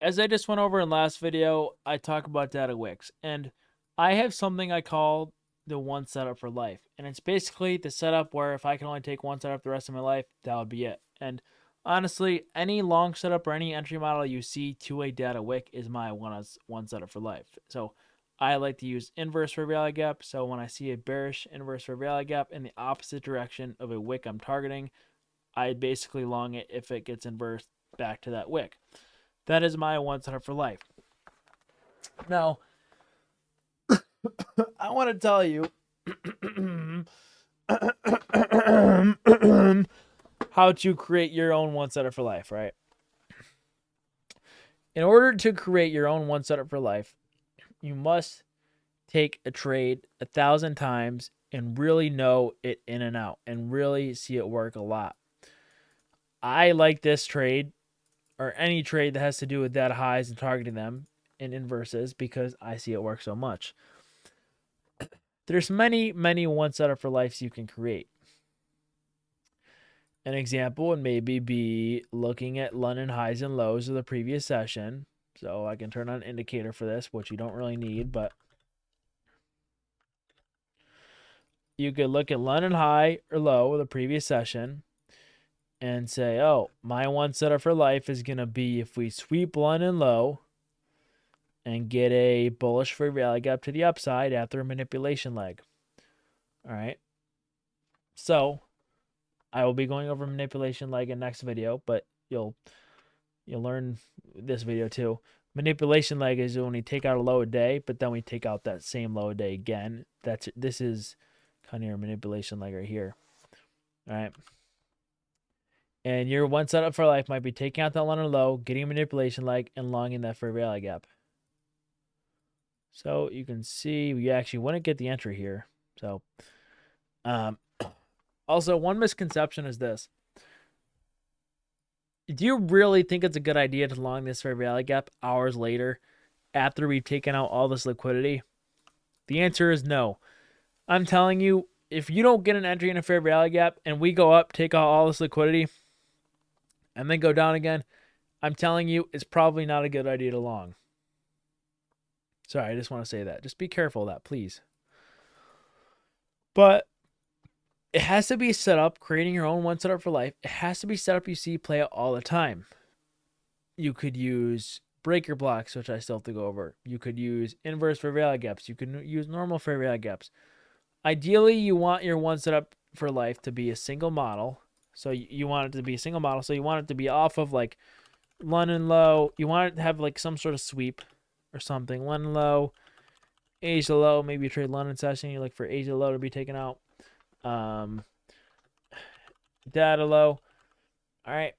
as I just went over in last video, I talk about data wicks, and I have something I call the one setup for life. And it's basically the setup where if I can only take one setup the rest of my life, that would be it. And honestly, any long setup or any entry model you see to a data wick is my one setup for life. So I like to use inverse fair value gap. So when I see a bearish inverse fair value gap in the opposite direction of a wick I'm targeting, I basically long it if it gets inversed back to that wick. That is my one setup for life. Now, I want to tell you how to create your own one setup for life, right? In order to create your own one setup for life, you must take a trade 1,000 times and really know it in and out and really see it work a lot. I like this trade, or any trade that has to do with data highs and targeting them in inverses, because I see it work so much. There's many one setup for lives you can create. An example would maybe be looking at London highs and lows of the previous session. So I can turn on an indicator for this, which you don't really need, but you could look at London high or low of the previous session and say, oh, my one setup for life is going to be if we sweep London low and get a bullish fair value gap to the upside after a manipulation leg. All right. So I will be going over manipulation leg in next video, but you'll learn this video too. Manipulation leg is when we take out a low a day, but then we take out that same low a day again. This is kind of your manipulation leg right here. All right. And your one setup for life might be taking out that London low, getting a manipulation leg, and longing that fair value gap. So you can see we actually wouldn't get the entry here. So also, one misconception is this. Do you really think it's a good idea to long this fair value gap hours later after we've taken out all this liquidity? The answer is no. I'm telling you, if you don't get an entry in a fair value gap and we go up, take out all this liquidity, and then go down again, I'm telling you, it's probably not a good idea to long. Sorry, I just want to say that. Just be careful of that, please. But it has to be set up, creating your own one setup for life. It has to be set up you see play out all the time. You could use breaker blocks, which I still have to go over. You could use inverse fair value gaps. You can use normal fair value gaps. Ideally, you want your one setup for life to be a single model. So you want it to be a single model. So you want it to be off of like London low. You want it to have like some sort of sweep or something. London low, Asia low. Maybe you trade London session. You look for Asia low to be taken out. Data low. All right.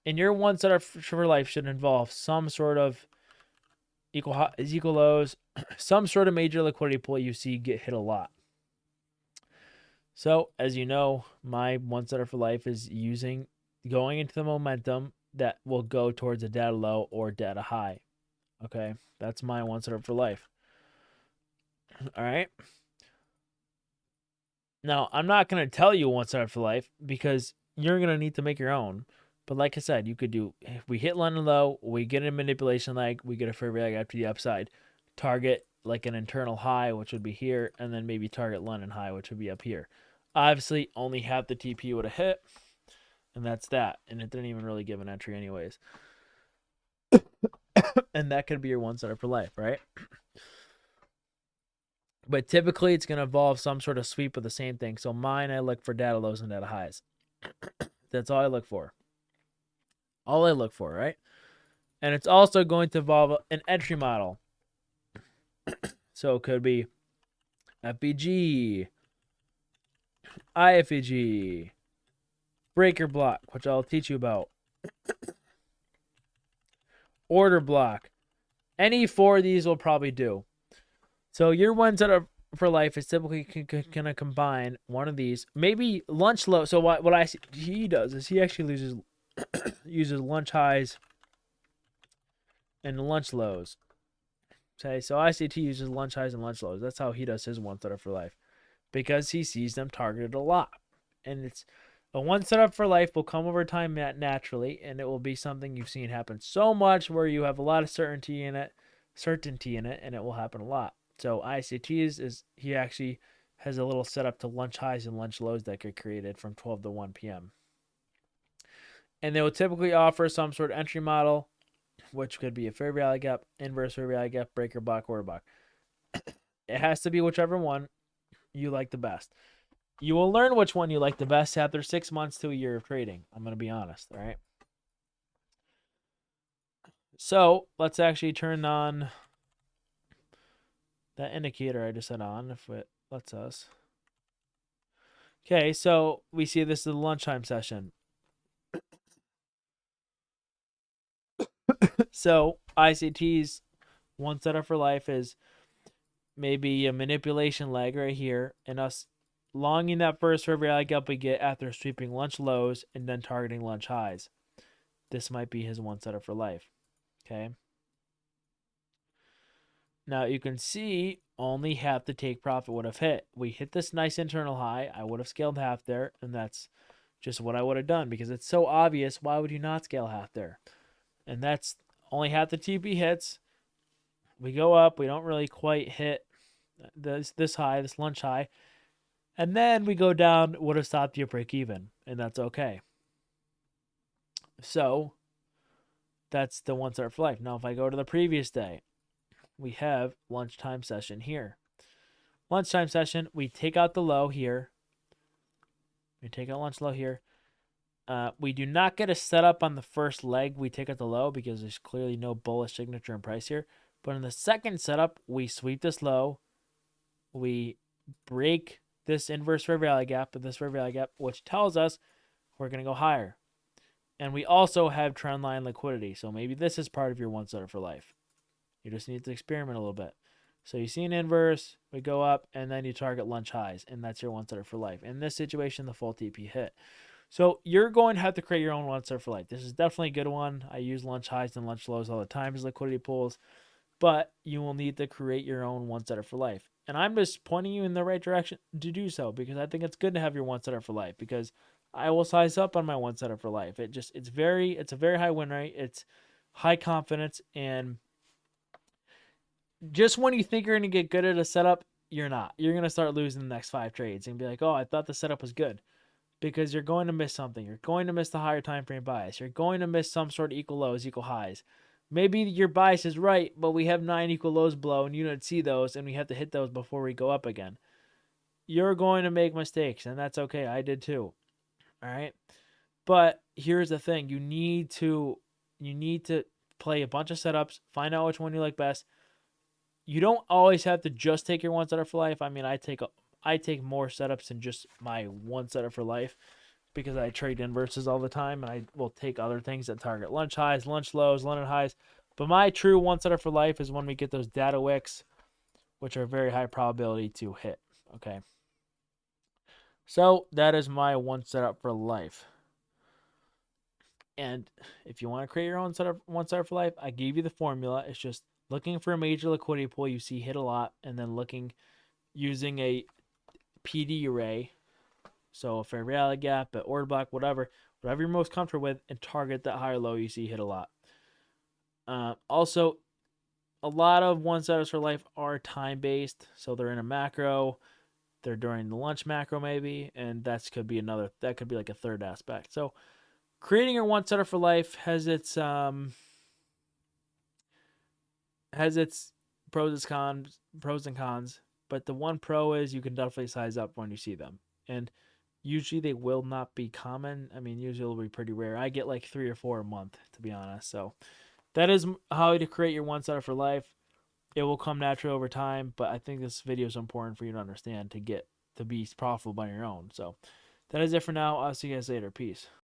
And your one setup for life should involve some sort of equal lows, some sort of major liquidity pool you see get hit a lot. So, as you know, my one setup for life is going into the momentum that will go towards a data low or data high. Okay, that's my one setup for life. All right. Now, I'm not going to tell you one setup for life because you're going to need to make your own. But like I said, you could do, if we hit London low, we get a manipulation leg, we get a fair value gap to the upside, target like an internal high, which would be here, and then maybe target London high, which would be up here. Obviously, only half the TP would have hit, and that's that. And it didn't even really give an entry anyways. And that could be your one setup for life, right? But typically, it's going to involve some sort of sweep of the same thing. So mine, I look for data lows and data highs. That's all I look for. All I look for, right? And it's also going to involve an entry model. So it could be FBG, IFEG, breaker block, which I'll teach you about, order block. Any four of these will probably do. So your one setup for life is typically going to combine one of these. Maybe lunch low. So what I see he does is he actually uses lunch highs and lunch lows. Okay, so ICT uses lunch highs and lunch lows. That's how he does his one setup for life, because he sees them targeted a lot. And it's A one setup for life will come over time naturally, and it will be something you've seen happen so much where you have a lot of certainty in it, and it will happen a lot. So ICTs is he actually has a little setup to lunch highs and lunch lows that get created from 12 to 1 p.m. And they will typically offer some sort of entry model, which could be a fair value gap, inverse fair value gap, breaker block, order block. It has to be whichever one you like the best. You will learn which one you like the best after 6 months to a year of trading. I'm going to be honest, all right? So let's actually turn on that indicator I just had on, if it lets us. Okay, so we see this is the lunchtime session. So ICT's one setup for life is maybe a manipulation leg right here, and us longing that first fair value gap we get after sweeping lunch lows and then targeting lunch highs. This might be his one setup for life. Okay. Now you can see only half the take profit would have hit. We hit this nice internal high. I would have scaled half there, and that's just what I would have done because it's so obvious. Why would you not scale half there? And that's only half the TP hits. We go up. We don't really quite hit this high, this lunch high. And then we go down, would have stopped you at break even, and that's okay. So that's the one setup for life. Now, if I go to the previous day, we have lunchtime session here. Lunchtime session, we take out the low here. We take out lunch low here. We do not get a setup on the first leg. We take out the low because there's clearly no bullish signature in price here. But in the second setup, we sweep this low. We break this inverse fair value gap with this fair value gap, which tells us we're going to go higher. And we also have trendline liquidity. So maybe this is part of your one setup for life. You just need to experiment a little bit. So you see an inverse, we go up, and then you target lunch highs, and that's your one setup for life. In this situation, the full TP hit. So you're going to have to create your own one setup for life. This is definitely a good one. I use lunch highs and lunch lows all the time as liquidity pools, but you will need to create your own one setup for life. And I'm just pointing you in the right direction to do so because I think it's good to have your one setup for life because I will size up on my one setup for life. It's a very high win rate. It's high confidence, and just when you think you're going to get good at a setup, you're not. You're going to start losing the next 5 trades and be like, oh, I thought the setup was good. Because you're going to miss something. You're going to miss the higher time frame bias. You're going to miss some sort of equal lows, equal highs. Maybe your bias is right, but we have 9 equal lows below and you don't see those and we have to hit those before we go up again. You're going to make mistakes, and that's okay. I did too. All right? But here's the thing. You need to play a bunch of setups, find out which one you like best. You don't always have to just take your one setup for life. I mean, I take more setups than just my one setup for life because I trade inverses all the time, and I will take other things that target lunch highs, lunch lows, London highs. But my true one setup for life is when we get those data wicks, which are very high probability to hit. Okay. So that is my one setup for life. And if you want to create your own one setup for life, I gave you the formula. It's just looking for a major liquidity pool you see hit a lot, and then using a PD array, so a fair value gap, an order block, whatever you're most comfortable with, and target that higher low you see hit a lot. Also, a lot of one setups for life are time based, so they're in a macro, they're during the lunch macro maybe, and that could be like a third aspect. So creating your one setup for life has its pros and cons, but the one pro is you can definitely size up when you see them. And usually they will not be common. I mean, usually it'll be pretty rare. I get like 3 or 4 a month, to be honest. So that is how to create your one setup for life. It will come naturally over time, but I think this video is important for you to understand to be profitable on your own. So that is it for now. I'll see you guys later. Peace.